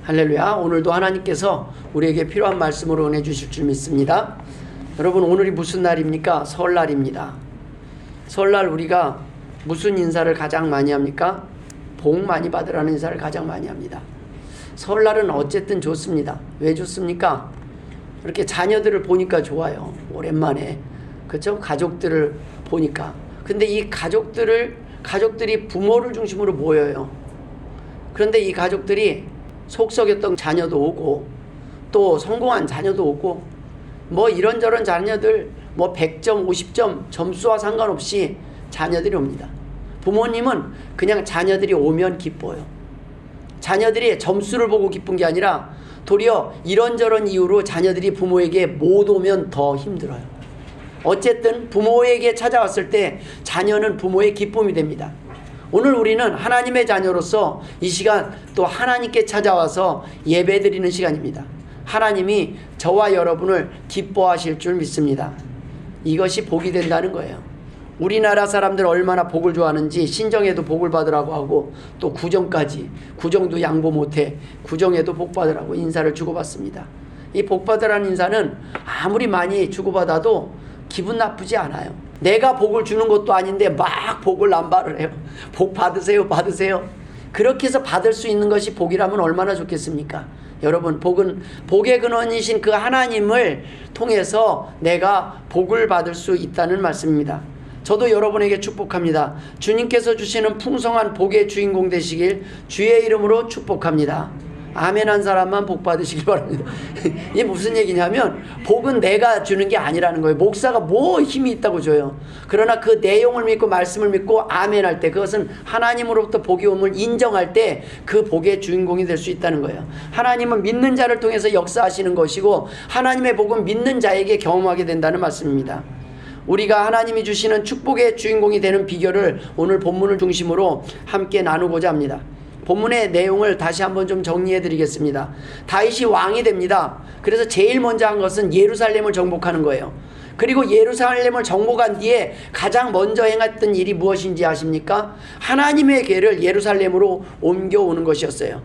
할렐루야. 오늘도 하나님께서 우리에게 필요한 말씀으로 은혜 주실 줄 믿습니다. 여러분, 오늘이 무슨 날입니까? 설날입니다. 설날 우리가 무슨 인사를 가장 많이 합니까? 복 많이 받으라는 인사를 가장 많이 합니다. 설날은 어쨌든 좋습니다. 왜 좋습니까? 이렇게 자녀들을 보니까 좋아요. 오랜만에. 그렇죠? 가족들을 보니까. 근데 이 가족들이 부모를 중심으로 모여요. 그런데 이 가족들이 속 썩였던 자녀도 오고 또 성공한 자녀도 오고 뭐 이런저런 자녀들 뭐 100점 50점 점수와 상관없이 자녀들이 옵니다. 부모님은 그냥 자녀들이 오면 기뻐요. 자녀들이 점수를 보고 기쁜 게 아니라 도리어 이런저런 이유로 자녀들이 부모에게 못 오면 더 힘들어요. 어쨌든 부모에게 찾아왔을 때 자녀는 부모의 기쁨이 됩니다. 오늘 우리는 하나님의 자녀로서 이 시간 또 하나님께 찾아와서 예배드리는 시간입니다. 하나님이 저와 여러분을 기뻐하실 줄 믿습니다. 이것이 복이 된다는 거예요. 우리나라 사람들 얼마나 복을 좋아하는지 신정에도 복을 받으라고 하고 또 구정까지, 구정도 양보 못해 구정에도 복 받으라고 인사를 주고받습니다. 이 복 받으라는 인사는 아무리 많이 주고받아도 기분 나쁘지 않아요. 내가 복을 주는 것도 아닌데 막 복을 남발을 해요. 복 받으세요, 받으세요. 그렇게 해서 받을 수 있는 것이 복이라면 얼마나 좋겠습니까? 여러분, 복은 복의 근원이신 그 하나님을 통해서 내가 복을 받을 수 있다는 말씀입니다. 저도 여러분에게 축복합니다. 주님께서 주시는 풍성한 복의 주인공 되시길 주의 이름으로 축복합니다. 아멘 한 사람만 복 받으시기 바랍니다. 이게 무슨 얘기냐면 복은 내가 주는 게 아니라는 거예요. 목사가 뭐 힘이 있다고 줘요. 그러나 그 내용을 믿고 말씀을 믿고 아멘 할 때 그것은 하나님으로부터 복이 옴을 인정할 때 그 복의 주인공이 될 수 있다는 거예요. 하나님은 믿는 자를 통해서 역사하시는 것이고 하나님의 복은 믿는 자에게 경험하게 된다는 말씀입니다. 우리가 하나님이 주시는 축복의 주인공이 되는 비결을 오늘 본문을 중심으로 함께 나누고자 합니다. 본문의 내용을 다시 한번 좀 정리해 드리겠습니다. 다윗이 왕이 됩니다. 그래서 제일 먼저 한 것은 예루살렘을 정복하는 거예요. 그리고 예루살렘을 정복한 뒤에 가장 먼저 행했던 일이 무엇인지 아십니까? 하나님의 궤를 예루살렘으로 옮겨오는 것이었어요.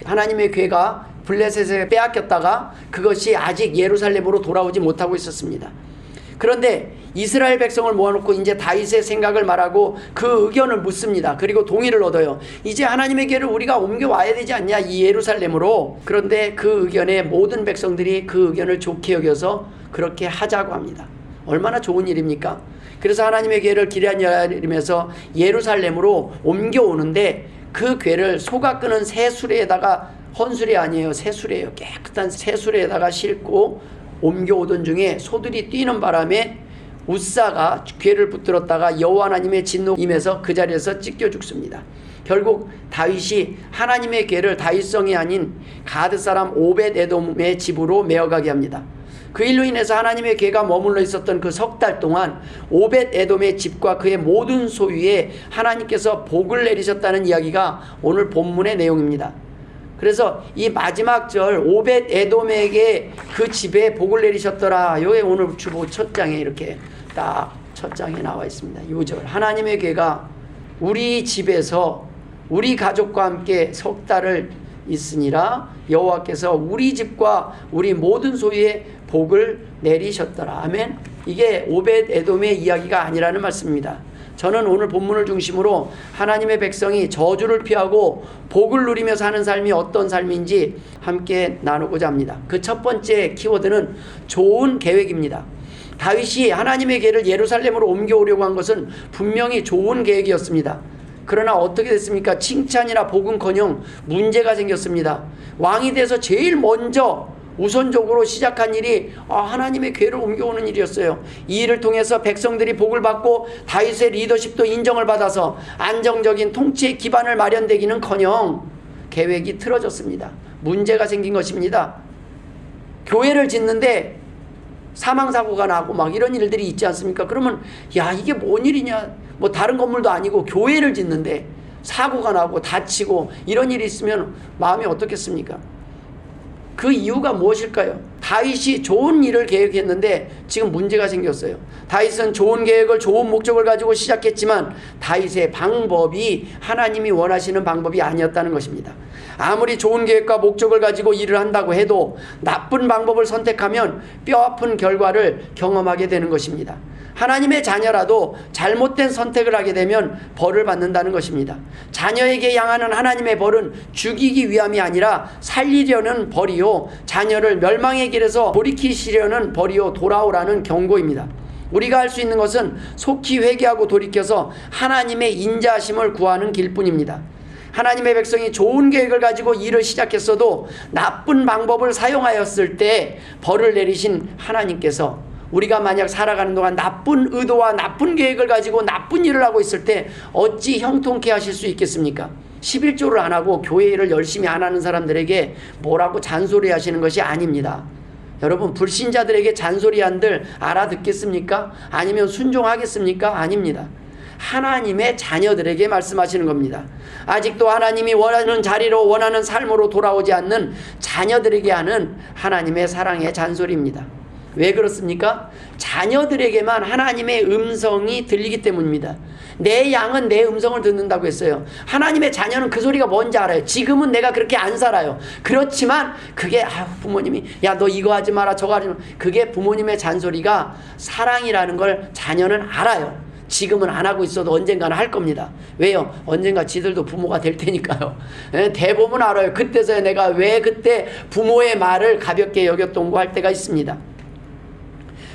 하나님의 궤가 블레셋에 빼앗겼다가 그것이 아직 예루살렘으로 돌아오지 못하고 있었습니다. 그런데 이스라엘 백성을 모아놓고 이제 다윗의 생각을 말하고 그 의견을 묻습니다. 그리고 동의를 얻어요. 이제 하나님의 궤를 우리가 옮겨와야 되지 않냐, 이 예루살렘으로. 그런데 그 의견에 모든 백성들이 그 의견을 좋게 여겨서 그렇게 하자고 합니다. 얼마나 좋은 일입니까? 그래서 하나님의 궤를 기럇여림에서 예루살렘으로 옮겨오는데 그 궤를 소가 끄는 새 수레에다가, 헌수레 아니에요, 새 수레예요. 깨끗한 새 수레에다가 싣고 옮겨오던 중에 소들이 뛰는 바람에 웃사가 궤를 붙들었다가 여호와 하나님의 진노 임해서 그 자리에서 찢겨 죽습니다. 결국 다윗이 하나님의 궤를 다윗성이 아닌 가드 사람 오벳 에돔의 집으로 메어가게 합니다. 그 일로 인해서 하나님의 궤가 머물러 있었던 그 석 달 동안 오벳 에돔의 집과 그의 모든 소유에 하나님께서 복을 내리셨다는 이야기가 오늘 본문의 내용입니다. 그래서 이 마지막 절 오벳 에돔에게 그 집에 복을 내리셨더라. 요게 오늘 주보 첫 장에 이렇게 딱 첫 장에 나와 있습니다. 요 절, 하나님의 궤가 우리 집에서 우리 가족과 함께 석 달을 있으니라. 여호와께서 우리 집과 우리 모든 소유에 복을 내리셨더라. 아멘. 이게 오벳 에돔의 이야기가 아니라는 말씀입니다. 저는 오늘 본문을 중심으로 하나님의 백성이 저주를 피하고 복을 누리며 사는 삶이 어떤 삶인지 함께 나누고자 합니다. 그 첫 번째 키워드는 좋은 계획입니다. 다윗이 하나님의 궤를 예루살렘으로 옮겨오려고 한 것은 분명히 좋은 계획이었습니다. 그러나 어떻게 됐습니까? 칭찬이나 복은커녕 문제가 생겼습니다. 왕이 돼서 제일 먼저 우선적으로 시작한 일이 하나님의 궤를 옮겨오는 일이었어요. 이 일을 통해서 백성들이 복을 받고 다윗의 리더십도 인정을 받아서 안정적인 통치의 기반을 마련되기는커녕 계획이 틀어졌습니다. 문제가 생긴 것입니다. 교회를 짓는데 사망사고가 나고 막 이런 일들이 있지 않습니까? 그러면 이게 뭔 일이냐, 뭐 다른 건물도 아니고 교회를 짓는데 사고가 나고 다치고 이런 일이 있으면 마음이 어떻겠습니까? 그 이유가 무엇일까요? 다윗이 좋은 일을 계획했는데 지금 문제가 생겼어요. 다윗은 좋은 계획을 좋은 목적을 가지고 시작했지만 다윗의 방법이 하나님이 원하시는 방법이 아니었다는 것입니다. 아무리 좋은 계획과 목적을 가지고 일을 한다고 해도 나쁜 방법을 선택하면 뼈아픈 결과를 경험하게 되는 것입니다. 하나님의 자녀라도 잘못된 선택을 하게 되면 벌을 받는다는 것입니다. 자녀에게 향하는 하나님의 벌은 죽이기 위함이 아니라 살리려는 벌이요, 자녀를 멸망의 길에서 돌이키시려는 벌이요, 돌아오라는 경고입니다. 우리가 할 수 있는 것은 속히 회개하고 돌이켜서 하나님의 인자하심을 구하는 길뿐입니다. 하나님의 백성이 좋은 계획을 가지고 일을 시작했어도 나쁜 방법을 사용하였을 때 벌을 내리신 하나님께서 우리가 만약 살아가는 동안 나쁜 의도와 나쁜 계획을 가지고 나쁜 일을 하고 있을 때 어찌 형통케 하실 수 있겠습니까? 11조를 안 하고 교회 일을 열심히 안 하는 사람들에게 뭐라고 잔소리 하시는 것이 아닙니다. 여러분, 불신자들에게 잔소리한들 알아듣겠습니까? 아니면 순종하겠습니까? 아닙니다. 하나님의 자녀들에게 말씀하시는 겁니다. 아직도 하나님이 원하는 자리로 원하는 삶으로 돌아오지 않는 자녀들에게 하는 하나님의 사랑의 잔소리입니다. 왜 그렇습니까? 자녀들에게만 하나님의 음성이 들리기 때문입니다. 내 양은 내 음성을 듣는다고 했어요. 하나님의 자녀는 그 소리가 뭔지 알아요. 지금은 내가 그렇게 안 살아요. 그렇지만 그게 부모님이 야 너 이거 하지 마라 저거 하지 마라, 그게 부모님의 잔소리가 사랑이라는 걸 자녀는 알아요. 지금은 안 하고 있어도 언젠가는 할 겁니다. 왜요? 언젠가 지들도 부모가 될 테니까요. 대부분 알아요. 그때서야 내가 왜 그때 부모의 말을 가볍게 여겼던 거 할 때가 있습니다.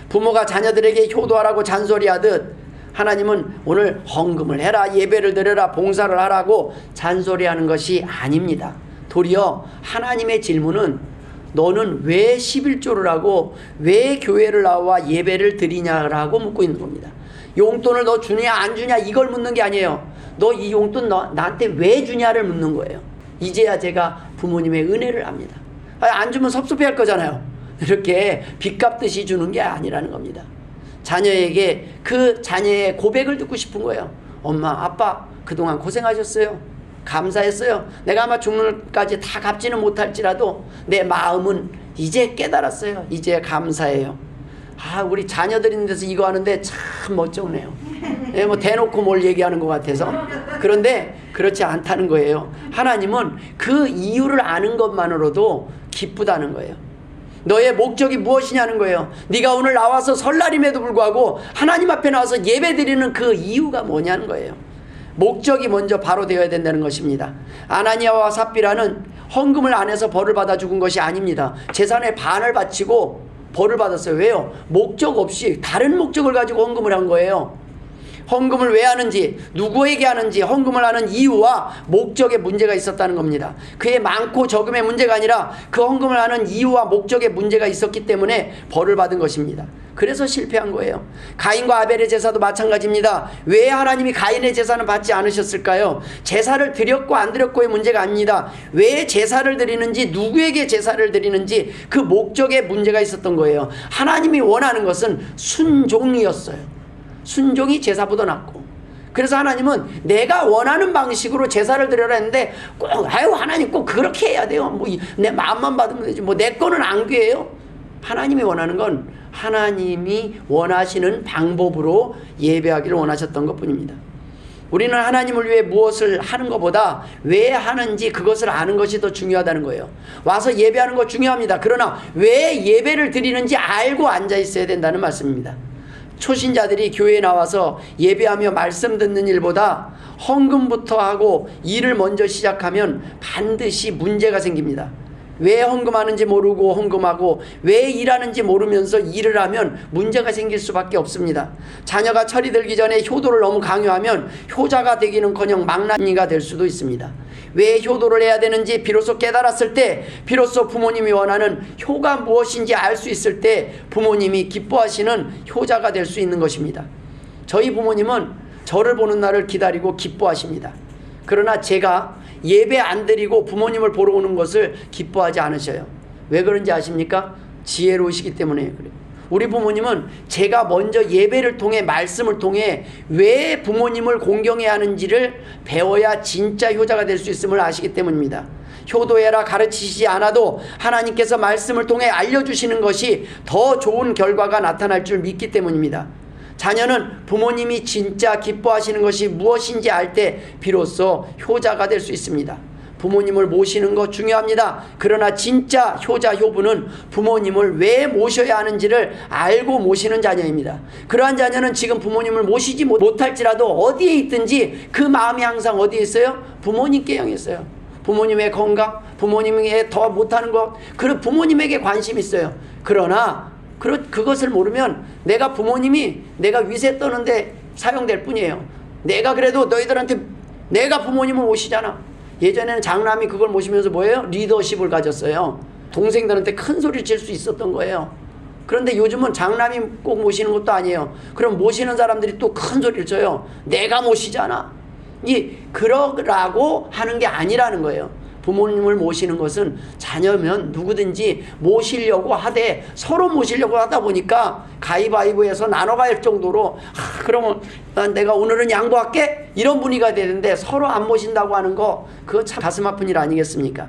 부모가 자녀들에게 효도하라고 잔소리하듯 하나님은 오늘 헌금을 해라, 예배를 드려라, 봉사를 하라고 잔소리하는 것이 아닙니다. 도리어 하나님의 질문은 너는 왜 11조를 하고 왜 교회를 나와 예배를 드리냐라고 묻고 있는 겁니다. 용돈을 너 주냐 안 주냐 이걸 묻는 게 아니에요. 너 이 용돈 나한테 왜 주냐를 묻는 거예요. 이제야 제가 부모님의 은혜를 압니다. 안 주면 섭섭해할 거잖아요. 이렇게 빚 갚듯이 주는 게 아니라는 겁니다. 자녀에게 그 자녀의 고백을 듣고 싶은 거예요. 엄마, 아빠 그동안 고생하셨어요. 감사했어요. 내가 아마 죽는까지 다 갚지는 못할지라도 내 마음은 이제 깨달았어요. 이제 감사해요. 우리 자녀들 있는 데서 이거 하는데 참 멋쩍네요. 뭐 대놓고 뭘 얘기하는 것 같아서. 그런데 그렇지 않다는 거예요. 하나님은 그 이유를 아는 것만으로도 기쁘다는 거예요. 너의 목적이 무엇이냐는 거예요. 네가 오늘 나와서 설날임에도 불구하고 하나님 앞에 나와서 예배드리는 그 이유가 뭐냐는 거예요. 목적이 먼저 바로 되어야 된다는 것입니다. 아나니아와 삽비라는 헌금을 안 해서 벌을 받아 죽은 것이 아닙니다. 재산의 반을 바치고 벌을 받았어요. 왜요? 목적 없이 다른 목적을 가지고 헌금을 한 거예요. 헌금을 왜 하는지, 누구에게 하는지, 헌금을 하는 이유와 목적에 문제가 있었다는 겁니다. 그의 많고 적음의 문제가 아니라 그 헌금을 하는 이유와 목적에 문제가 있었기 때문에 벌을 받은 것입니다. 그래서 실패한 거예요. 가인과 아벨의 제사도 마찬가지입니다. 왜 하나님이 가인의 제사는 받지 않으셨을까요? 제사를 드렸고 안 드렸고의 문제가 아닙니다. 왜 제사를 드리는지, 누구에게 제사를 드리는지 그 목적에 문제가 있었던 거예요. 하나님이 원하는 것은 순종이었어요. 순종이 제사보다 낫고. 그래서 하나님은 내가 원하는 방식으로 제사를 드려라 했는데 꼭 하나님 꼭 그렇게 해야 돼요. 뭐 내 마음만 받으면 되지. 뭐 내 거는 안 귀해요. 하나님이 원하는 건 하나님이 원하시는 방법으로 예배하기를 원하셨던 것뿐입니다. 우리는 하나님을 위해 무엇을 하는 것보다 왜 하는지 그것을 아는 것이 더 중요하다는 거예요. 와서 예배하는 거 중요합니다. 그러나 왜 예배를 드리는지 알고 앉아 있어야 된다는 말씀입니다. 초신자들이 교회에 나와서 예배하며 말씀 듣는 일보다 헌금부터 하고 일을 먼저 시작하면 반드시 문제가 생깁니다. 왜 헌금하는지 모르고 헌금하고 왜 일하는지 모르면서 일을 하면 문제가 생길 수밖에 없습니다. 자녀가 철이 들기 전에 효도를 너무 강요하면 효자가 되기는커녕 망나니가 될 수도 있습니다. 왜 효도를 해야 되는지 비로소 깨달았을 때, 비로소 부모님이 원하는 효가 무엇인지 알 수 있을 때 부모님이 기뻐하시는 효자가 될 수 있는 것입니다. 저희 부모님은 저를 보는 날을 기다리고 기뻐하십니다. 그러나 제가 예배 안 드리고 부모님을 보러 오는 것을 기뻐하지 않으셔요. 왜 그런지 아십니까? 지혜로우시기 때문에 그래요. 우리 부모님은 제가 먼저 예배를 통해 말씀을 통해 왜 부모님을 공경해야 하는지를 배워야 진짜 효자가 될 수 있음을 아시기 때문입니다. 효도해라 가르치시지 않아도 하나님께서 말씀을 통해 알려주시는 것이 더 좋은 결과가 나타날 줄 믿기 때문입니다. 자녀는 부모님이 진짜 기뻐하시는 것이 무엇인지 알 때 비로소 효자가 될 수 있습니다. 부모님을 모시는 것 중요합니다. 그러나 진짜 효자 효부는 부모님을 왜 모셔야 하는지를 알고 모시는 자녀입니다. 그러한 자녀는 지금 부모님을 모시지 못할지라도 어디에 있든지 그 마음이 항상 어디에 있어요? 부모님께 향해 있어요. 부모님의 건강, 부모님에게 더 못하는 것, 그리고 부모님에게 관심이 있어요. 그러나 그것을 모르면 내가 부모님이 내가 위세 떠는데 사용될 뿐이에요. 내가 그래도 너희들한테 내가 부모님을 모시잖아. 예전에는 장남이 그걸 모시면서 뭐예요? 리더십을 가졌어요. 동생들한테 큰 소리 칠 수 있었던 거예요. 그런데 요즘은 장남이 꼭 모시는 것도 아니에요. 그럼 모시는 사람들이 또 큰 소리를 쳐요. 내가 모시잖아. 그러라고 하는 게 아니라는 거예요. 부모님을 모시는 것은 자녀면 누구든지 모시려고 하되 서로 모시려고 하다 보니까 가위바위보해서 나눠갈 정도로 그러면 내가 오늘은 양보할게 이런 분위기가 되는데 서로 안 모신다고 하는 거 그거 참 가슴 아픈 일 아니겠습니까?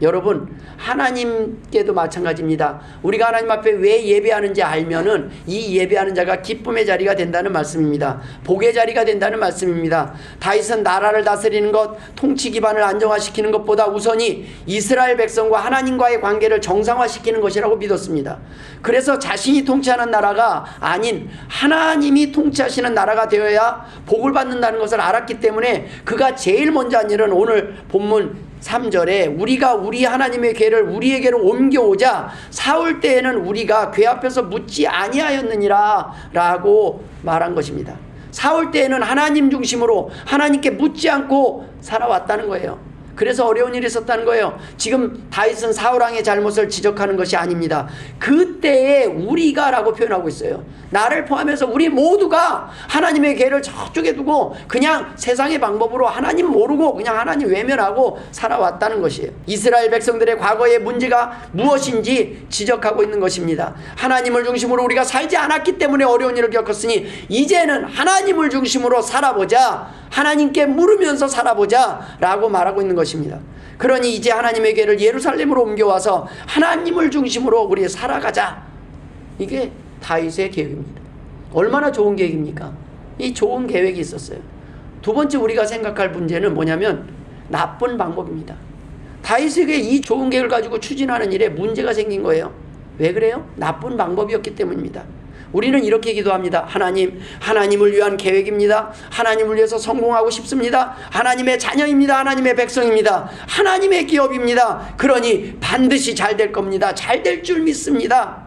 여러분 하나님께도 마찬가지입니다. 우리가 하나님 앞에 왜 예배하는지 알면은 이 예배하는 자가 기쁨의 자리가 된다는 말씀입니다. 복의 자리가 된다는 말씀입니다. 다윗은 나라를 다스리는 것, 통치 기반을 안정화시키는 것보다 우선이 이스라엘 백성과 하나님과의 관계를 정상화시키는 것이라고 믿었습니다. 그래서 자신이 통치하는 나라가 아닌 하나님이 통치하시는 나라가 되어야 복을 받는다는 것을 알았기 때문에 그가 제일 먼저 한 일은 오늘 본문 3절에 우리가 우리 하나님의 궤를 우리에게로 옮겨오자 사울 때에는 우리가 궤 앞에서 묻지 아니하였느니라 라고 말한 것입니다. 사울 때에는 하나님 중심으로 하나님께 묻지 않고 살아왔다는 거예요. 그래서 어려운 일이 있었다는 거예요. 지금 다윗은 사울왕의 잘못을 지적하는 것이 아닙니다. 그때에 우리가 라고 표현하고 있어요. 나를 포함해서 우리 모두가 하나님의 궤를 저쪽에 두고 그냥 세상의 방법으로 하나님 모르고 그냥 하나님 외면하고 살아왔다는 것이에요. 이스라엘 백성들의 과거의 문제가 무엇인지 지적하고 있는 것입니다. 하나님을 중심으로 우리가 살지 않았기 때문에 어려운 일을 겪었으니 이제는 하나님을 중심으로 살아보자, 하나님께 물으면서 살아보자 라고 말하고 있는 것입니다. 그러니 이제 하나님의 궤를 예루살렘으로 옮겨와서 하나님을 중심으로 우리 살아가자. 이게 다윗의 계획입니다. 얼마나 좋은 계획입니까? 이 좋은 계획이 있었어요. 두 번째 우리가 생각할 문제는 뭐냐면 나쁜 방법입니다. 다윗에게 이 좋은 계획을 가지고 추진하는 일에 문제가 생긴 거예요. 왜 그래요? 나쁜 방법이었기 때문입니다. 우리는 이렇게 기도합니다. 하나님을 위한 계획입니다. 하나님을 위해서 성공하고 싶습니다. 하나님의 자녀입니다. 하나님의 백성입니다. 하나님의 기업입니다. 그러니 반드시 잘 될 겁니다. 잘 될 줄 믿습니다.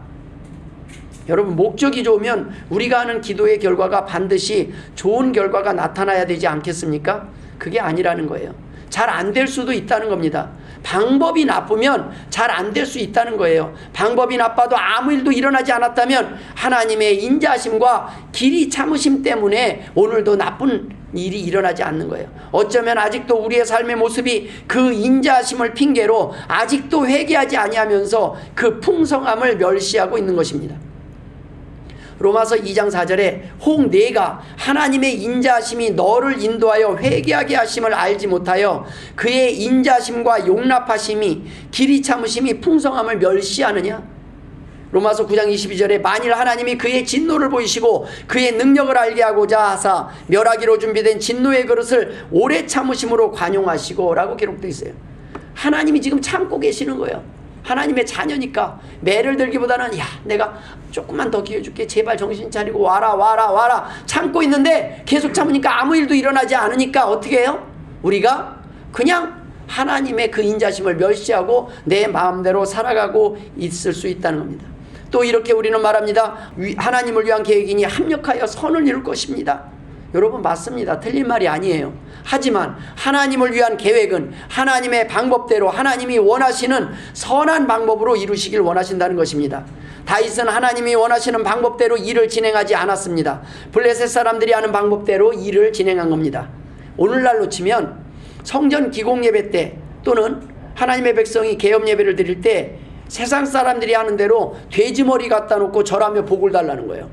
여러분 목적이 좋으면 우리가 하는 기도의 결과가 반드시 좋은 결과가 나타나야 되지 않겠습니까? 그게 아니라는 거예요. 잘 안 될 수도 있다는 겁니다. 방법이 나쁘면 잘 안 될 수 있다는 거예요. 방법이 나빠도 아무 일도 일어나지 않았다면 하나님의 인자하심과 길이 참으심 때문에 오늘도 나쁜 일이 일어나지 않는 거예요. 어쩌면 아직도 우리의 삶의 모습이 그 인자하심을 핑계로 아직도 회개하지 아니하면서 그 풍성함을 멸시하고 있는 것입니다. 로마서 2장 4절에 혹 내가 하나님의 인자하심이 너를 인도하여 회개하게 하심을 알지 못하여 그의 인자하심과 용납하심이 길이 참으심이 풍성함을 멸시하느냐. 로마서 9장 22절에 만일 하나님이 그의 진노를 보이시고 그의 능력을 알게 하고자 하사 멸하기로 준비된 진노의 그릇을 오래 참으심으로 관용하시고 라고 기록되어 있어요. 하나님이 지금 참고 계시는 거예요. 하나님의 자녀니까 매를 들기보다는 야 내가 조금만 더 기회 줄게, 제발 정신 차리고 와라 참고 있는데 계속 참으니까 아무 일도 일어나지 않으니까 어떻게 해요? 우리가 그냥 하나님의 그 인자심을 멸시하고 내 마음대로 살아가고 있을 수 있다는 겁니다. 또 이렇게 우리는 말합니다. 하나님을 위한 계획이니 합력하여 선을 이룰 것입니다. 여러분 맞습니다. 틀린 말이 아니에요. 하지만 하나님을 위한 계획은 하나님의 방법대로 하나님이 원하시는 선한 방법으로 이루시길 원하신다는 것입니다. 다윗은 하나님이 원하시는 방법대로 일을 진행하지 않았습니다. 블레셋 사람들이 하는 방법대로 일을 진행한 겁니다. 오늘날로 치면 성전 기공 예배 때 또는 하나님의 백성이 개업 예배를 드릴 때 세상 사람들이 하는 대로 돼지머리 갖다 놓고 절하며 복을 달라는 거예요.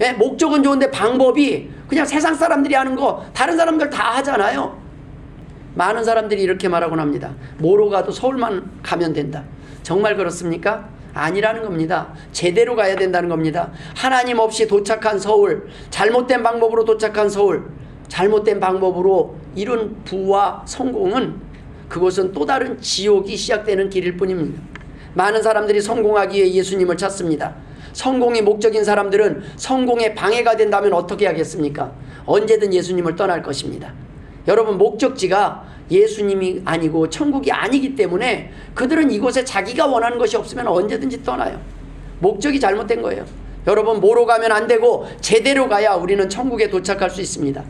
예? 목적은 좋은데 방법이 그냥 세상 사람들이 하는 거 다른 사람들 다 하잖아요. 많은 사람들이 이렇게 말하곤 합니다. 뭐로 가도 서울만 가면 된다. 정말 그렇습니까? 아니라는 겁니다. 제대로 가야 된다는 겁니다. 하나님 없이 도착한 서울, 잘못된 방법으로 도착한 서울, 잘못된 방법으로 이룬 부와 성공은 그것은 또 다른 지옥이 시작되는 길일 뿐입니다. 많은 사람들이 성공하기 위해 예수님을 찾습니다. 성공이 목적인 사람들은 성공에 방해가 된다면 어떻게 하겠습니까? 언제든 예수님을 떠날 것입니다. 여러분, 목적지가 예수님이 아니고 천국이 아니기 때문에 그들은 이곳에 자기가 원하는 것이 없으면 언제든지 떠나요. 목적이 잘못된 거예요. 여러분, 뭐로 가면 안 되고 제대로 가야 우리는 천국에 도착할 수 있습니다.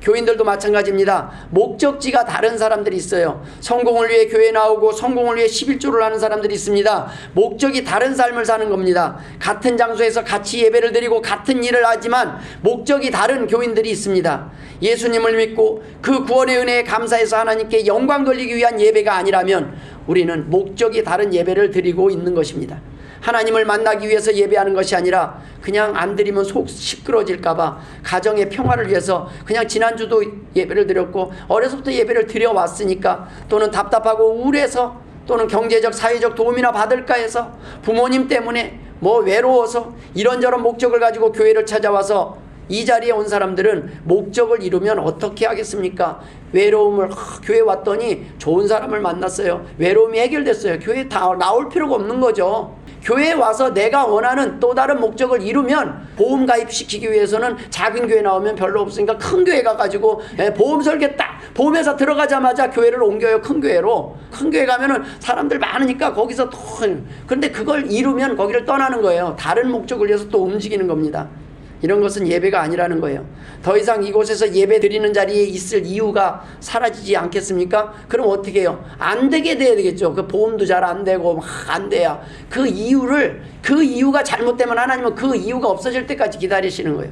교인들도 마찬가지입니다. 목적지가 다른 사람들이 있어요. 성공을 위해 교회 나오고 성공을 위해 11조를 하는 사람들이 있습니다. 목적이 다른 삶을 사는 겁니다. 같은 장소에서 같이 예배를 드리고 같은 일을 하지만 목적이 다른 교인들이 있습니다. 예수님을 믿고 그 구원의 은혜에 감사해서 하나님께 영광 돌리기 위한 예배가 아니라면 우리는 목적이 다른 예배를 드리고 있는 것입니다. 하나님을 만나기 위해서 예배하는 것이 아니라 그냥 안 드리면 속 시끄러질까봐 가정의 평화를 위해서 그냥 지난주도 예배를 드렸고 어려서부터 예배를 드려왔으니까 또는 답답하고 우울해서 또는 경제적 사회적 도움이나 받을까 해서 부모님 때문에 뭐 외로워서 이런저런 목적을 가지고 교회를 찾아와서 이 자리에 온 사람들은 목적을 이루면 어떻게 하겠습니까? 외로움을 교회 왔더니 좋은 사람을 만났어요. 외로움이 해결됐어요. 교회 다 나올 필요가 없는 거죠. 교회에 와서 내가 원하는 또 다른 목적을 이루면 보험 가입시키기 위해서는 작은 교회 나오면 별로 없으니까 큰 교회 가가지고 보험 설계 딱 보험회사 들어가자마자 교회를 옮겨요. 큰 교회로. 큰 교회 가면은 사람들 많으니까 거기서 또 그런데 그걸 이루면 거기를 떠나는 거예요. 다른 목적을 위해서 또 움직이는 겁니다. 이런 것은 예배가 아니라는 거예요. 더 이상 이곳에서 예배 드리는 자리에 있을 이유가 사라지지 않겠습니까? 그럼 어떻게 해요? 안 되게 돼야 되겠죠. 그 보험도 잘 안 되고 막 안 돼야 그 이유가 잘못되면 하나님은 그 이유가 없어질 때까지 기다리시는 거예요.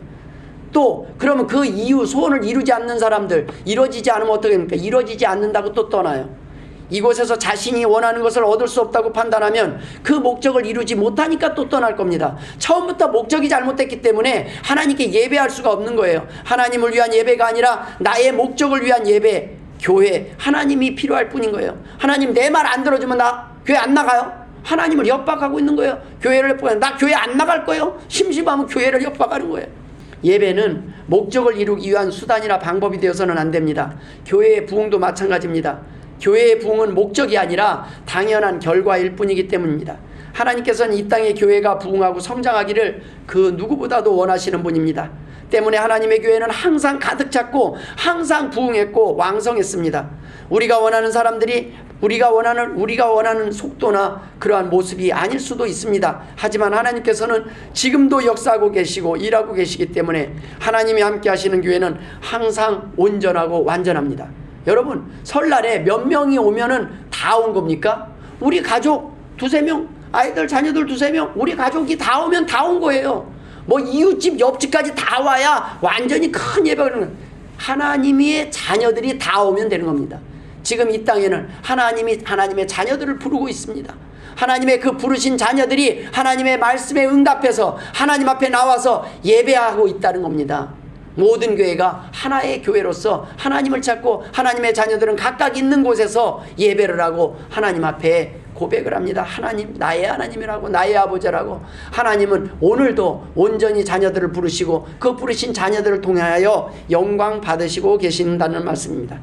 또 그러면 그 이유 소원을 이루지 않는 사람들 이루어지지 않으면 어떻게 합니까? 이루어지지 않는다고 또 떠나요. 이곳에서 자신이 원하는 것을 얻을 수 없다고 판단하면 그 목적을 이루지 못하니까 또 떠날 겁니다. 처음부터 목적이 잘못됐기 때문에 하나님께 예배할 수가 없는 거예요. 하나님을 위한 예배가 아니라 나의 목적을 위한 예배, 교회, 하나님이 필요할 뿐인 거예요. 하나님 내 말 안 들어주면 나 교회 안 나가요? 하나님을 협박하고 있는 거예요. 교회를 협박하는 나 교회 안 나갈 거예요? 심심하면 교회를 협박하는 거예요. 예배는 목적을 이루기 위한 수단이나 방법이 되어서는 안 됩니다. 교회의 부흥도 마찬가지입니다. 교회의 부흥은 목적이 아니라 당연한 결과일 뿐이기 때문입니다. 하나님께서는 이 땅의 교회가 부흥하고 성장하기를 그 누구보다도 원하시는 분입니다. 때문에 하나님의 교회는 항상 가득 찼고 항상 부흥했고 왕성했습니다. 우리가 원하는 사람들이 우리가 원하는 속도나 그러한 모습이 아닐 수도 있습니다. 하지만 하나님께서는 지금도 역사하고 계시고 일하고 계시기 때문에 하나님이 함께 하시는 교회는 항상 온전하고 완전합니다. 여러분, 설날에 몇 명이 오면은 다 온 겁니까? 우리 가족 두세 명, 아이들 자녀들 두세 명, 우리 가족이 다 오면 다 온 거예요. 뭐 이웃집 옆집까지 다 와야 완전히 큰 예배가 되는 거예요. 하나님의 자녀들이 다 오면 되는 겁니다. 지금 이 땅에는 하나님의 자녀들을 부르고 있습니다. 하나님의 그 부르신 자녀들이 하나님의 말씀에 응답해서 하나님 앞에 나와서 예배하고 있다는 겁니다. 모든 교회가 하나의 교회로서 하나님을 찾고 하나님의 자녀들은 각각 있는 곳에서 예배를 하고 하나님 앞에 고백을 합니다. 하나님, 나의 하나님이라고, 나의 아버지라고. 하나님은 오늘도 온전히 자녀들을 부르시고 그 부르신 자녀들을 통하여 영광 받으시고 계신다는 말씀입니다.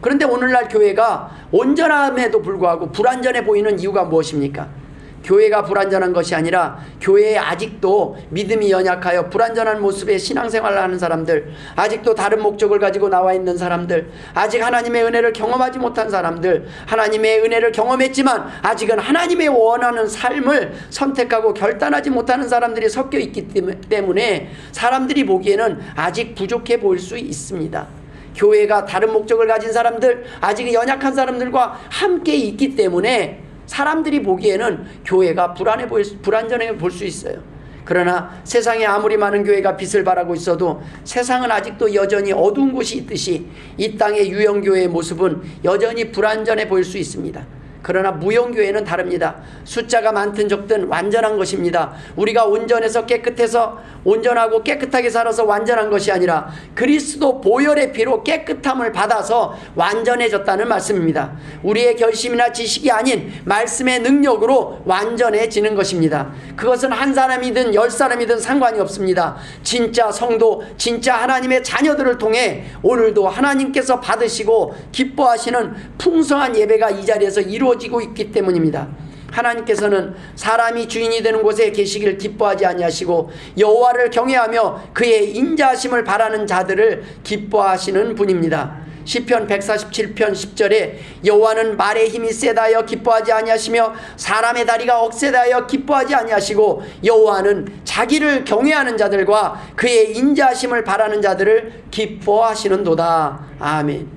그런데 오늘날 교회가 온전함에도 불구하고 불완전해 보이는 이유가 무엇입니까? 교회가 불완전한 것이 아니라 교회에 아직도 믿음이 연약하여 불완전한 모습의 신앙생활을 하는 사람들, 아직도 다른 목적을 가지고 나와 있는 사람들, 아직 하나님의 은혜를 경험하지 못한 사람들, 하나님의 은혜를 경험했지만 아직은 하나님의 원하는 삶을 선택하고 결단하지 못하는 사람들이 섞여 있기 때문에 사람들이 보기에는 아직 부족해 보일 수 있습니다. 교회가 다른 목적을 가진 사람들, 아직 연약한 사람들과 함께 있기 때문에 사람들이 보기에는 교회가 불완전해 볼 수 있어요. 그러나 세상에 아무리 많은 교회가 빛을 발하고 있어도 세상은 아직도 여전히 어두운 곳이 있듯이 이 땅의 유형교회의 모습은 여전히 불완전해 보일 수 있습니다. 그러나 무용교회는 다릅니다. 숫자가 많든 적든 완전한 것입니다. 우리가 온전해서 깨끗해서 온전하고 깨끗하게 살아서 완전한 것이 아니라 그리스도 보혈의 피로 깨끗함을 받아서 완전해졌다는 말씀입니다. 우리의 결심이나 지식이 아닌 말씀의 능력으로 완전해지는 것입니다. 그것은 한 사람이든 10사람이든 상관이 없습니다. 진짜 성도, 진짜 하나님의 자녀들을 통해 오늘도 하나님께서 받으시고 기뻐하시는 풍성한 예배가 이 자리에서 이루어지고 있기 때문입니다. 하나님께서는 사람이 주인이 되는 곳에 계시기를 기뻐하지 아니하시고 여호와를 경외하며 그의 인자하심을 바라는 자들을 기뻐하시는 분입니다. 시편 147편 10절에 여호와는 말의 힘이 세다하여 기뻐하지 아니하시며 사람의 다리가 억세다하여 기뻐하지 아니하시고 여호와는 자기를 경외하는 자들과 그의 인자하심을 바라는 자들을 기뻐하시는도다. 아멘.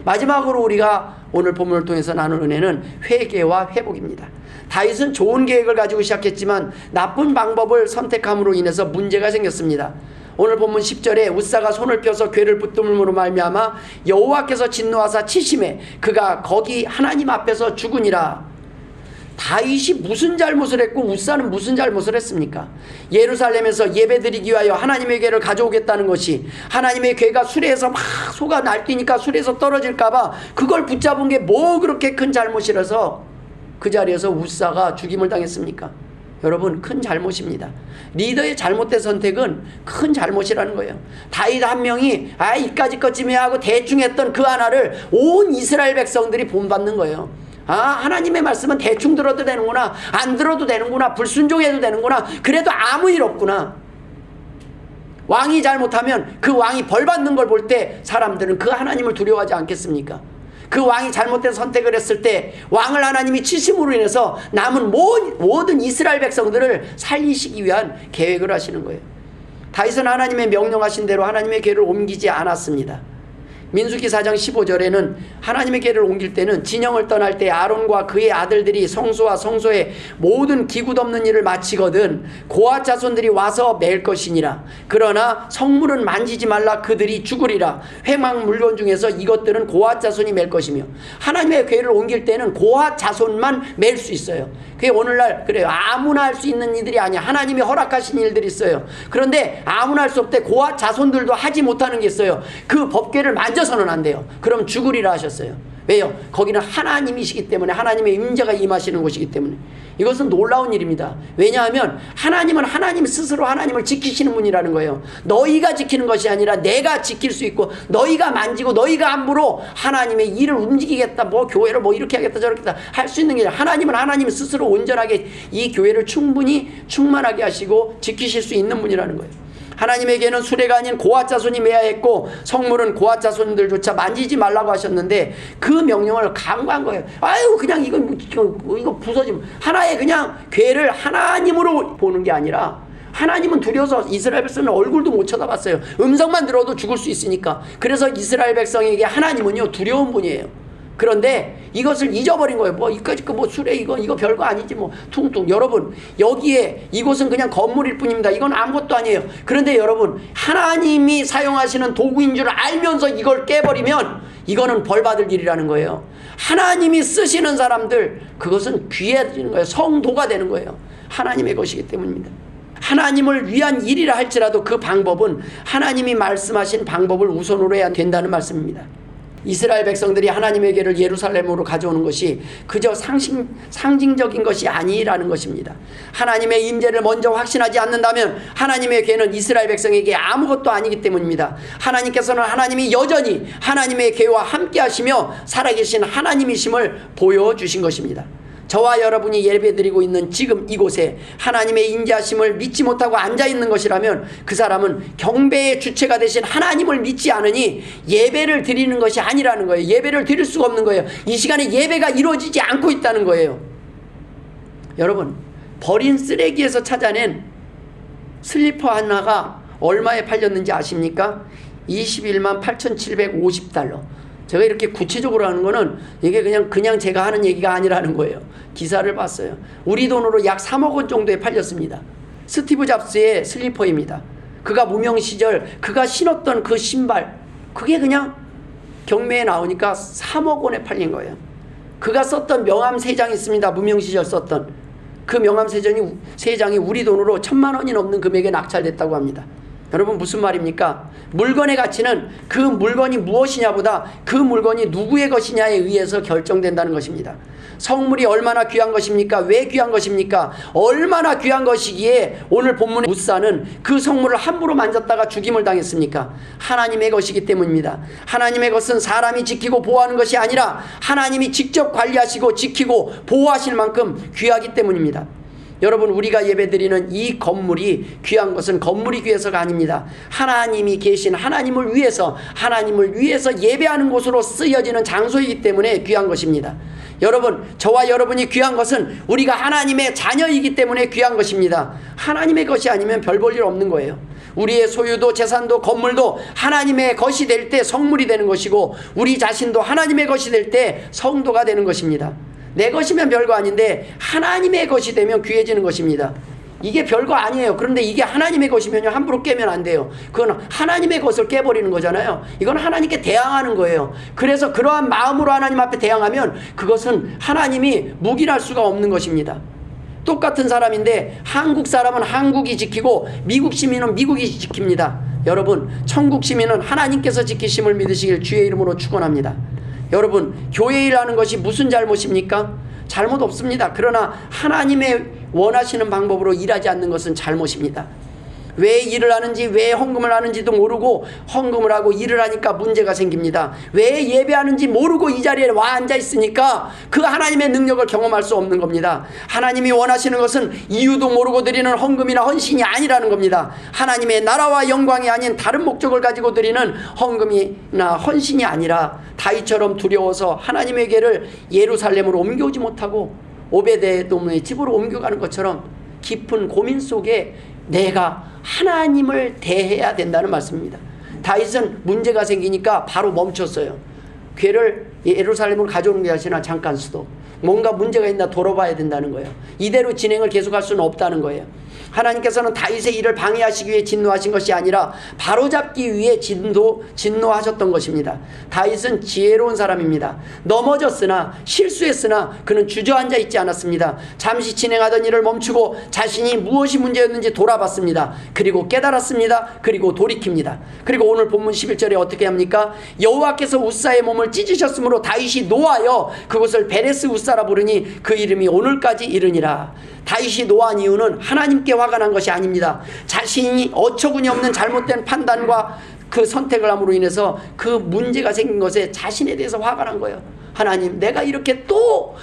마지막으로 우리가 오늘 본문을 통해서 나눈 은혜는 회개와 회복입니다. 다윗은 좋은 계획을 가지고 시작했지만 나쁜 방법을 선택함으로 인해서 문제가 생겼습니다. 오늘 본문 10절에 웃사가 손을 펴서 궤를 붙들므로 말미암아 여호와께서 진노하사 치심에 그가 거기 하나님 앞에서 죽으니라. 다윗이 무슨 잘못을 했고 웃사는 무슨 잘못을 했습니까? 예루살렘에서 예배드리기 위하여 하나님의 궤를 가져오겠다는 것이 하나님의 궤가 수레에서 막 소가 날뛰니까 수레에서 떨어질까봐 그걸 붙잡은 게 뭐 그렇게 큰 잘못이라서 그 자리에서 웃사가 죽임을 당했습니까? 여러분, 큰 잘못입니다. 리더의 잘못된 선택은 큰 잘못이라는 거예요. 다윗 한 명이 이까짓 것쯤 해야 하고 대충 했던 그 하나를 온 이스라엘 백성들이 본받는 거예요. 하나님의 말씀은 대충 들어도 되는구나, 안 들어도 되는구나, 불순종해도 되는구나, 그래도 아무 일 없구나. 왕이 잘못하면 그 왕이 벌받는 걸 볼 때 사람들은 그 하나님을 두려워하지 않겠습니까? 그 왕이 잘못된 선택을 했을 때 왕을 하나님이 치심으로 인해서 남은 모든 이스라엘 백성들을 살리시기 위한 계획을 하시는 거예요. 다윗은 하나님의 명령하신 대로 하나님의 궤를 옮기지 않았습니다. 민수기 4장 15절에는 하나님의 궤를 옮길 때는 진영을 떠날 때 아론과 그의 아들들이 성소와 성소의 모든 기구 덮는 일을 마치거든 고앗 자손들이 와서 맬 것이니라. 그러나 성물은 만지지 말라, 그들이 죽으리라. 회막 물건 중에서 이것들은 고앗 자손이 맬 것이며, 하나님의 궤를 옮길 때는 고앗 자손만 맬 수 있어요. 그게 오늘날 그래요. 아무나 할 수 있는 일들이 아니야. 하나님이 허락하신 일들이 있어요. 그런데 아무나 할 수 없대. 고앗 자손들도 하지 못하는 게 있어요. 그 법궤를 만져서는 안 돼요. 그럼 죽으리라 하셨어요. 왜요? 거기는 하나님이시기 때문에, 하나님의 임재가 임하시는 곳이기 때문에. 이것은 놀라운 일입니다. 왜냐하면 하나님은 하나님 스스로 하나님을 지키시는 분이라는 거예요. 너희가 지키는 것이 아니라 내가 지킬 수 있고, 너희가 만지고 너희가 함부로 하나님의 일을 움직이겠다, 뭐 교회를 뭐 이렇게 하겠다 저렇게 할 수 있는 게 아니라 하나님은 하나님 스스로 온전하게 이 교회를 충분히 충만하게 하시고 지키실 수 있는 분이라는 거예요. 하나님에게는 수레가 아닌 고앗 자손이 매야 했고 성물은 고앗 자손들조차 만지지 말라고 하셨는데 그 명령을 강구한 거예요. 그냥 이거 부서지면 하나의 그냥 궤를 하나님으로 보는 게 아니라, 하나님은 두려워서 이스라엘 백성은 얼굴도 못 쳐다봤어요. 음성만 들어도 죽을 수 있으니까. 그래서 이스라엘 백성에게 하나님은요 두려운 분이에요. 그런데 이것을 잊어버린 거예요. 이까짓 거 수레 이거 별거 아니지 퉁퉁. 여러분, 여기에 이곳은 그냥 건물일 뿐입니다. 이건 아무것도 아니에요. 그런데 여러분, 하나님이 사용하시는 도구인 줄 알면서 이걸 깨버리면 이거는 벌받을 일이라는 거예요. 하나님이 쓰시는 사람들, 그것은 귀해지는 거예요. 성도가 되는 거예요. 하나님의 것이기 때문입니다. 하나님을 위한 일이라 할지라도 그 방법은 하나님이 말씀하신 방법을 우선으로 해야 된다는 말씀입니다. 이스라엘 백성들이 하나님의 궤를 예루살렘으로 가져오는 것이 그저 상징적인 것이 아니라는 것입니다. 하나님의 임재를 먼저 확신하지 않는다면 하나님의 궤는 이스라엘 백성에게 아무것도 아니기 때문입니다. 하나님께서는 하나님이 여전히 하나님의 궤와 함께 하시며 살아계신 하나님이심을 보여주신 것입니다. 저와 여러분이 예배드리고 있는 지금 이곳에 하나님의 인자심을 믿지 못하고 앉아있는 것이라면 그 사람은 경배의 주체가 되신 하나님을 믿지 않으니 예배를 드리는 것이 아니라는 거예요. 예배를 드릴 수가 없는 거예요. 이 시간에 예배가 이루어지지 않고 있다는 거예요. 여러분, 버린 쓰레기에서 찾아낸 슬리퍼 하나가 얼마에 팔렸는지 아십니까? 21만 8,750달러. 제가 이렇게 구체적으로 하는 거는 이게 그냥 제가 하는 얘기가 아니라는 거예요. 기사를 봤어요. 우리 돈으로 약 3억 원 정도에 팔렸습니다. 스티브 잡스의 슬리퍼입니다. 그가 무명 시절 그가 신었던 그 신발, 그게 그냥 경매에 나오니까 3억 원에 팔린 거예요. 그가 썼던 명함 3장이 있습니다. 무명시절 썼던 그 명함 3장이 우리 돈으로 1,000만 원이 넘는 금액에 낙찰됐다고 합니다. 여러분 무슨 말입니까? 물건의 가치는 그 물건이 무엇이냐보다 그 물건이 누구의 것이냐에 의해서 결정된다는 것입니다. 성물이 얼마나 귀한 것입니까? 왜 귀한 것입니까? 얼마나 귀한 것이기에 오늘 본문의 뭇사는 그 성물을 함부로 만졌다가 죽임을 당했습니까? 하나님의 것이기 때문입니다. 하나님의 것은 사람이 지키고 보호하는 것이 아니라 하나님이 직접 관리하시고 지키고 보호하실 만큼 귀하기 때문입니다. 여러분 우리가 예배드리는 이 건물이 귀한 것은 건물이 귀해서가 아닙니다. 하나님이 계신 하나님을 위해서 예배하는 곳으로 쓰여지는 장소이기 때문에 귀한 것입니다. 여러분 저와 여러분이 귀한 것은 우리가 하나님의 자녀이기 때문에 귀한 것입니다. 하나님의 것이 아니면 별 볼 일 없는 거예요. 우리의 소유도 재산도 건물도 하나님의 것이 될 때 성물이 되는 것이고 우리 자신도 하나님의 것이 될 때 성도가 되는 것입니다. 내 것이면 별거 아닌데 하나님의 것이 되면 귀해지는 것입니다. 이게 별거 아니에요. 그런데 이게 하나님의 것이면요 함부로 깨면 안 돼요. 그건 하나님의 것을 깨버리는 거잖아요. 이건 하나님께 대항하는 거예요. 그래서 그러한 마음으로 하나님 앞에 대항하면 그것은 하나님이 묵인할 수가 없는 것입니다. 똑같은 사람인데 한국 사람은 한국이 지키고 미국 시민은 미국이 지킵니다. 여러분 천국 시민은 하나님께서 지키심을 믿으시길 주의 이름으로 축원합니다. 여러분 교회 일하는 것이 무슨 잘못입니까? 잘못 없습니다. 그러나 하나님의 원하시는 방법으로 일하지 않는 것은 잘못입니다. 왜 일을 하는지 왜 헌금을 하는지도 모르고 헌금을 하고 일을 하니까 문제가 생깁니다. 왜 예배하는지 모르고 이 자리에 와 앉아 있으니까 그 하나님의 능력을 경험할 수 없는 겁니다. 하나님이 원하시는 것은 이유도 모르고 드리는 헌금이나 헌신이 아니라는 겁니다. 하나님의 나라와 영광이 아닌 다른 목적을 가지고 드리는 헌금이나 헌신이 아니라 다윗처럼 두려워서 하나님에게를 예루살렘으로 옮겨오지 못하고 오베데돔의 집으로 옮겨가는 것처럼 깊은 고민 속에 내가 하나님을 대해야 된다는 말씀입니다. 다윗은 문제가 생기니까 바로 멈췄어요. 괴를 예루살렘으로 가져오는 게 아니라 잠깐 수도. 뭔가 문제가 있나 돌아봐야 된다는 거예요. 이대로 진행을 계속할 수는 없다는 거예요. 하나님께서는 다윗의 일을 방해하시기 위해 진노하신 것이 아니라 바로잡기 위해 진노하셨던 것입니다. 다윗은 지혜로운 사람입니다. 넘어졌으나 실수했으나 그는 주저앉아 있지 않았습니다. 잠시 진행하던 일을 멈추고 자신이 무엇이 문제였는지 돌아봤습니다. 그리고 깨달았습니다. 그리고 돌이킵니다. 그리고 오늘 본문 11절에 어떻게 합니까? 여호와께서 우사의 몸을 찢으셨으므로 다윗이 노하여 그곳을 베레스 우사라 부르니 그 이름이 오늘까지 이르니라. 다윗이 노한 이유는 하나님께 화가 난 것이 아닙니다. 자신이 어처구니 없는 잘못된 판단과 그 선택을 함으로 인해서 그 문제가 생긴 것에 자신에 대해서 화가 난 거예요. 하나님, 내가 이렇게 또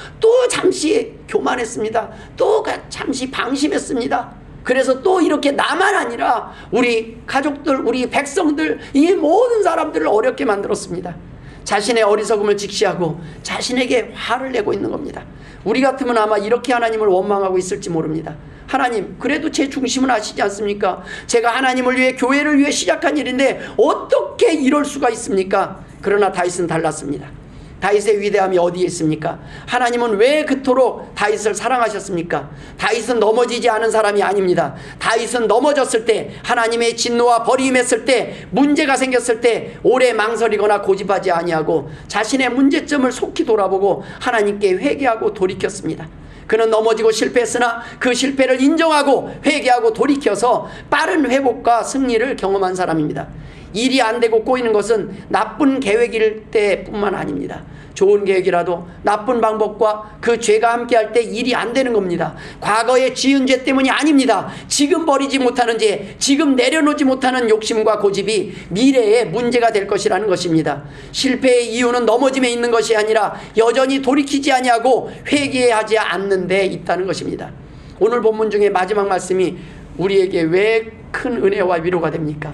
잠시 교만했습니다. 또 잠시 방심했습니다. 그래서 또 이렇게 나만 아니라 우리 가족들, 우리 백성들, 이 모든 사람들을 어렵게 만들었습니다. 자신의 어리석음을 직시하고 자신에게 화를 내고 있는 겁니다. 우리 같으면 아마 이렇게 하나님을 원망하고 있을지 모릅니다. 하나님, 그래도 제 중심은 아시지 않습니까? 제가 하나님을 위해, 교회를 위해 시작한 일인데 어떻게 이럴 수가 있습니까? 그러나 다윗은 달랐습니다. 다윗의 위대함이 어디에 있습니까? 하나님은 왜 그토록 다윗을 사랑하셨습니까? 다윗은 넘어지지 않은 사람이 아닙니다. 다윗은 넘어졌을 때, 하나님의 진노와 버림했을 때, 문제가 생겼을 때 오래 망설이거나 고집하지 아니하고 자신의 문제점을 속히 돌아보고 하나님께 회개하고 돌이켰습니다. 그는 넘어지고 실패했으나 그 실패를 인정하고 회개하고 돌이켜서 빠른 회복과 승리를 경험한 사람입니다. 일이 안 되고 꼬이는 것은 나쁜 계획일 때뿐만 아닙니다. 좋은 계획이라도 나쁜 방법과 그 죄가 함께할 때 일이 안 되는 겁니다. 과거에 지은 죄 때문이 아닙니다. 지금 버리지 못하는 죄, 지금 내려놓지 못하는 욕심과 고집이 미래에 문제가 될 것이라는 것입니다. 실패의 이유는 넘어짐에 있는 것이 아니라 여전히 돌이키지 아니하고 회개하지 않는 데 있다는 것입니다. 오늘 본문 중에 마지막 말씀이 우리에게 왜 큰 은혜와 위로가 됩니까?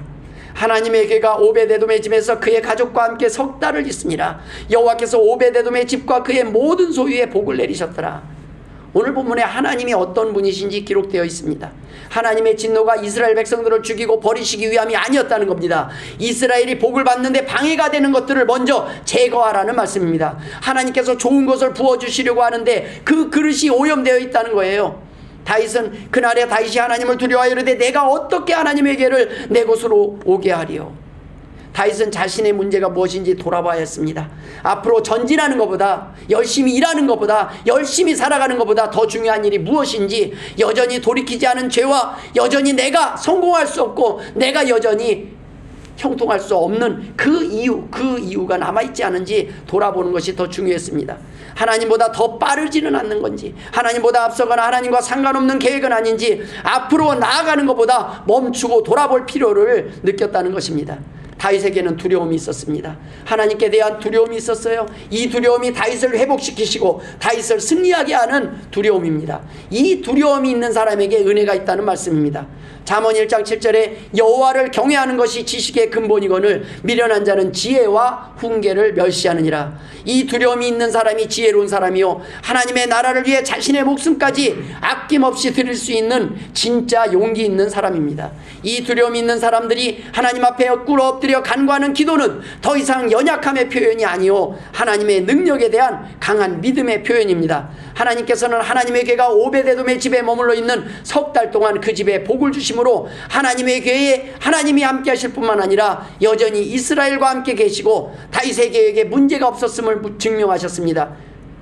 하나님에게가 오베데돔의 집에서 그의 가족과 함께 석 달을 있으니라. 여호와께서 오베데돔의 집과 그의 모든 소유에 복을 내리셨더라. 오늘 본문에 하나님이 어떤 분이신지 기록되어 있습니다. 하나님의 진노가 이스라엘 백성들을 죽이고 버리시기 위함이 아니었다는 겁니다. 이스라엘이 복을 받는데 방해가 되는 것들을 먼저 제거하라는 말씀입니다. 하나님께서 좋은 것을 부어주시려고 하는데 그 그릇이 오염되어 있다는 거예요. 다윗은 그날에 다윗이 하나님을 두려워하여 이르되 내가 어떻게 하나님에게를 내 곳으로 오게 하리요? 다윗은 자신의 문제가 무엇인지 돌아봐야 했습니다. 앞으로 전진하는 것보다, 열심히 일하는 것보다, 열심히 살아가는 것보다 더 중요한 일이 무엇인지, 여전히 돌이키지 않은 죄와 여전히 내가 성공할 수 없고 내가 여전히 형통할 수 없는 그 이유가 남아있지 않은지 돌아보는 것이 더 중요했습니다. 하나님보다 더 빠르지는 않는 건지, 하나님보다 앞서거나 하나님과 상관없는 계획은 아닌지, 앞으로 나아가는 것보다 멈추고 돌아볼 필요를 느꼈다는 것입니다. 다윗에게는 두려움이 있었습니다. 하나님께 대한 두려움이 있었어요. 이 두려움이 다윗을 회복시키시고 다윗을 승리하게 하는 두려움입니다. 이 두려움이 있는 사람에게 은혜가 있다는 말씀입니다. 잠언 1장 7절에 여호와를 경외하는 것이 지식의 근본이거늘 미련한 자는 지혜와 훈계를 멸시하느니라. 이 두려움이 있는 사람이 지혜로운 사람이요, 하나님의 나라를 위해 자신의 목숨까지 아낌없이 드릴 수 있는 진짜 용기 있는 사람입니다. 이 두려움이 있는 사람들이 하나님 앞에 꿇어 엎드려 간구하는 기도는 더 이상 연약함의 표현이 아니요 하나님의 능력에 대한 강한 믿음의 표현입니다. 하나님께서는 하나님의 괴가 오베데돔의 집에 머물러 있는 석 달 동안 그 집에 복을 주심으로 하나님의 괴에 하나님이 함께 하실 뿐만 아니라 여전히 이스라엘과 함께 계시고 다윗의 계획에 문제가 없었음을 증명하셨습니다.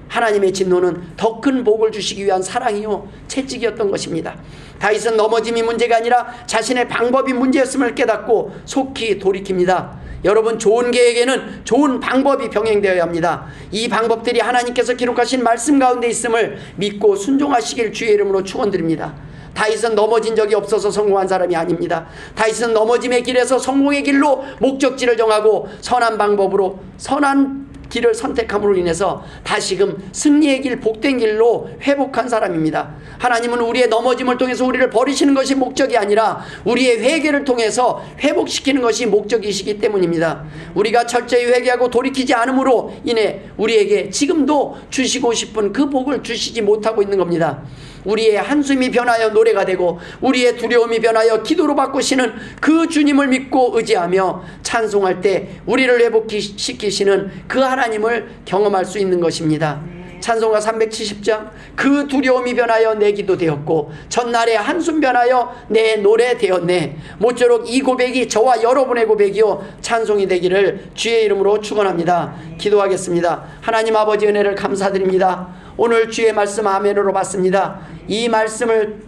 하나님의 진노는 더 큰 복을 주시기 위한 사랑이요 채찍이었던 것입니다. 다윗은 넘어짐이 문제가 아니라 자신의 방법이 문제였음을 깨닫고 속히 돌이킵니다. 여러분, 좋은 계획에는 좋은 방법이 병행되어야 합니다. 이 방법들이 하나님께서 기록하신 말씀 가운데 있음을 믿고 순종하시길 주의 이름으로 축원드립니다. 다윗은 넘어진 적이 없어서 성공한 사람이 아닙니다. 다윗은 넘어짐의 길에서 성공의 길로 목적지를 정하고 선한 방법으로 선한 길을 선택함으로 인해서 다시금 승리의 길, 복된 길로 회복한 사람입니다. 하나님은 우리의 넘어짐을 통해서 우리를 버리시는 것이 목적이 아니라 우리의 회개를 통해서 회복시키는 것이 목적이시기 때문입니다. 우리가 철저히 회개하고 돌이키지 않음으로 인해 우리에게 지금도 주시고 싶은 그 복을 주시지 못하고 있는 겁니다. 우리의 한숨이 변하여 노래가 되고 우리의 두려움이 변하여 기도로 바꾸시는 그 주님을 믿고 의지하며 찬송할 때 우리를 회복시키시는 그 하나님을 경험할 수 있는 것입니다. 찬송가 370장, 그 두려움이 변하여 내 기도 되었고 전날의 한숨 변하여 내 노래 되었네. 모쪼록 이 고백이 저와 여러분의 고백이요 찬송이 되기를 주의 이름으로 축원합니다. 기도하겠습니다. 하나님 아버지, 은혜를 감사드립니다. 오늘 주의 말씀 아멘으로 받습니다. 이 말씀을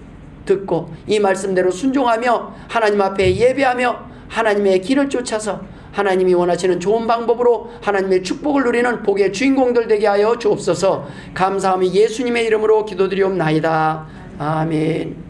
듣고 이 말씀대로 순종하며 하나님 앞에 예배하며 하나님의 길을 쫓아서 하나님이 원하시는 좋은 방법으로 하나님의 축복을 누리는 복의 주인공들 되게 하여 주옵소서. 감사함이 예수님의 이름으로 기도드리옵나이다. 아멘.